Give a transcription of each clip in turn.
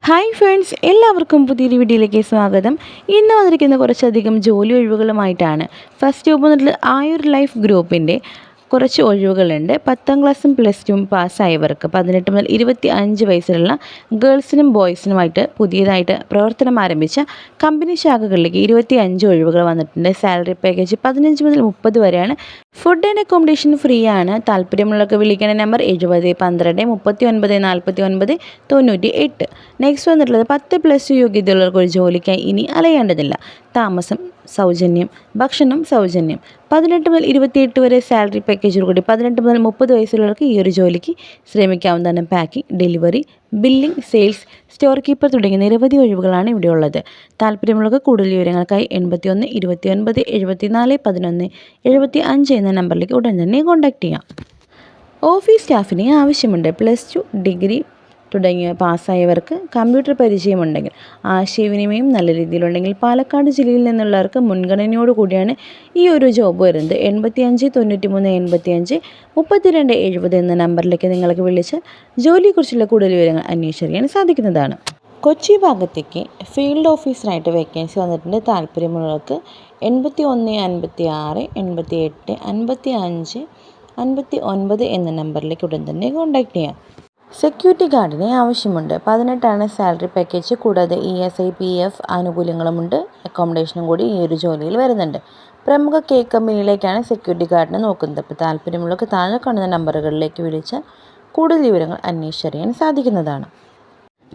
Hi friends, എല്ലാവർക്കും പുതിയൊരു വീഡിയോയിലേക്ക് സ്വാഗതം. ഇന്ന് വന്നിരിക്കുന്ന കുറച്ചധികം ജോലി ഒഴിവുകളുമായിട്ടാണ്. ഫസ്റ്റ് ജോബ് എന്നിട്ടുള്ള ആയുർ ലൈഫ് ഗ്രൂപ്പിൻ്റെ കുറച്ച് ഒഴിവുകളുണ്ട്. 10ാം ക്ലാസ്സും +2 പാസ്സായവർക്ക് 18 മുതൽ 25 വയസ്സിലുള്ള ഗേൾസിനും ബോയ്സിനുമായിട്ട് പുതിയതായിട്ട് പ്രവർത്തനം ആരംഭിച്ച കമ്പനി ശാഖകളിലേക്ക് 25 ഒഴിവുകൾ വന്നിട്ടുണ്ട്. സാലറി പാക്കേജ് 15 മുതൽ 30 വരെയാണ്. ഫുഡ് ആൻഡ് അക്കോമഡേഷൻ ഫ്രീ ആണ്. താല്പര്യമുള്ളവർക്ക് വിളിക്കേണ്ട നമ്പർ 70 12 39 49 98. നെക്സ്റ്റ് വന്നിട്ടുള്ളത് 10+ യോഗ്യതയുള്ളവർക്ക് ഒരു ജോലിക്കായി ഇനി അലയേണ്ടതില്ല. താമസം സൗജന്യം, ഭക്ഷണം സൗജന്യം. 18 മുതൽ 28 വരെ സാലറി പാക്കേജോടുകൂടി 18 മുതൽ 30 വയസ്സുള്ളവർക്ക് ഈ ഒരു ജോലിക്ക് ശ്രമിക്കാവുന്നതാണ്. Packing, delivery, billing, sales, store keeper തുടങ്ങിയ നിരവധി ഒഴിവുകളാണ് ഇവിടെ ഉള്ളത്. താല്പര്യമുള്ളവർക്ക് കൂടുതൽ വിവരങ്ങൾക്കായി 81 29 74 11 75 എന്ന നമ്പറിലേക്ക് ഉടൻ തന്നെ കോൺടാക്റ്റ് ചെയ്യാം. ഓഫീസ് സ്റ്റാഫിനെ ആവശ്യമുണ്ട്. +2 ഡിഗ്രി തുടങ്ങിയ പാസ്സായവർക്ക് കമ്പ്യൂട്ടർ പരിചയമുണ്ടെങ്കിൽ, ആശയവിനിമയം നല്ല രീതിയിലുണ്ടെങ്കിൽ പാലക്കാട് ജില്ലയിൽ നിന്നുള്ളവർക്ക് മുൻഗണനയോട് കൂടിയാണ് ഈ ഒരു ജോബ് വരുന്നത്. 85 93 85 32 70 എന്ന നമ്പറിലേക്ക് നിങ്ങൾക്ക് വിളിച്ചാൽ ജോലിയെക്കുറിച്ചുള്ള കൂടുതൽ വിവരങ്ങൾ അന്വേഷിച്ചറിയാൻ സാധിക്കുന്നതാണ്. കൊച്ചി ഭാഗത്തേക്ക് ഫീൽഡ് ഓഫീസറായിട്ട് വേക്കൻസി വന്നിട്ടുണ്ട്. താല്പര്യമുള്ളവർക്ക് 81 56 88 55 59 എന്ന നമ്പറിലേക്ക് ഉടൻ തന്നെ കോൺടാക്റ്റ് ചെയ്യാം. സെക്യൂരിറ്റി ഗാർഡിനെ ആവശ്യമുണ്ട്. 18 സാലറി പാക്കേജ്. കൂടാതെ ESI PF ആനുകൂല്യങ്ങളുമുണ്ട്. അക്കോമഡേഷനും കൂടി ഈ ഒരു ജോലിയിൽ വരുന്നുണ്ട്. പ്രമുഖ കേക്ക് കമ്പനിയിലേക്കാണ് സെക്യൂരിറ്റി ഗാർഡിനെ നോക്കുന്നത്. അപ്പോൾ താല്പര്യമുള്ളവർക്ക് താഴെ കാണുന്ന നമ്പറുകളിലേക്ക് വിളിച്ചാൽ കൂടുതൽ വിവരങ്ങൾ അന്വേഷിച്ചറിയാൻ സാധിക്കുന്നതാണ്.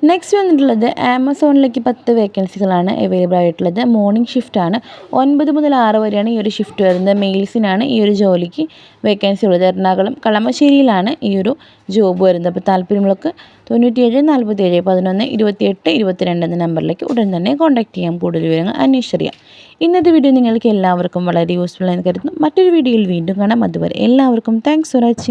നെക്സ്റ്റ് വന്നിട്ടുള്ളത് ആമസോണിലേക്ക് 10 വേക്കൻസികളാണ് അവൈലബിൾ ആയിട്ടുള്ളത്. മോർണിംഗ് ഷിഫ്റ്റാണ്. 9 മുതൽ 6 വരെയാണ് ഈ ഒരു ഷിഫ്റ്റ് വരുന്നത്. മെയിൽസിനാണ് ഈ ഒരു ജോലിക്ക് വേക്കൻസി ഉള്ളത്. എറണാകുളം കളമശ്ശേരിയിലാണ് ഈ ഒരു ജോബ് വരുന്നത്. അപ്പോൾ താല്പര്യമുള്ളവർക്ക് 97 47 11 28 22 എന്ന നമ്പറിലേക്ക് ഉടൻ തന്നെ കോൺടാക്റ്റ് ചെയ്യാം. കൂടുതൽ വിവരങ്ങൾ അന്വേഷിച്ചറിയാം. ഇന്നത്തെ വീഡിയോ നിങ്ങൾക്ക് എല്ലാവർക്കും വളരെ യൂസ്ഫുൾ ആയി കരുതുന്നു. മറ്റൊരു വീഡിയോയിൽ വീണ്ടും കാണാം. അതുവരെ എല്ലാവർക്കും താങ്ക്സ് ഫോർ വാച്ചിങ്.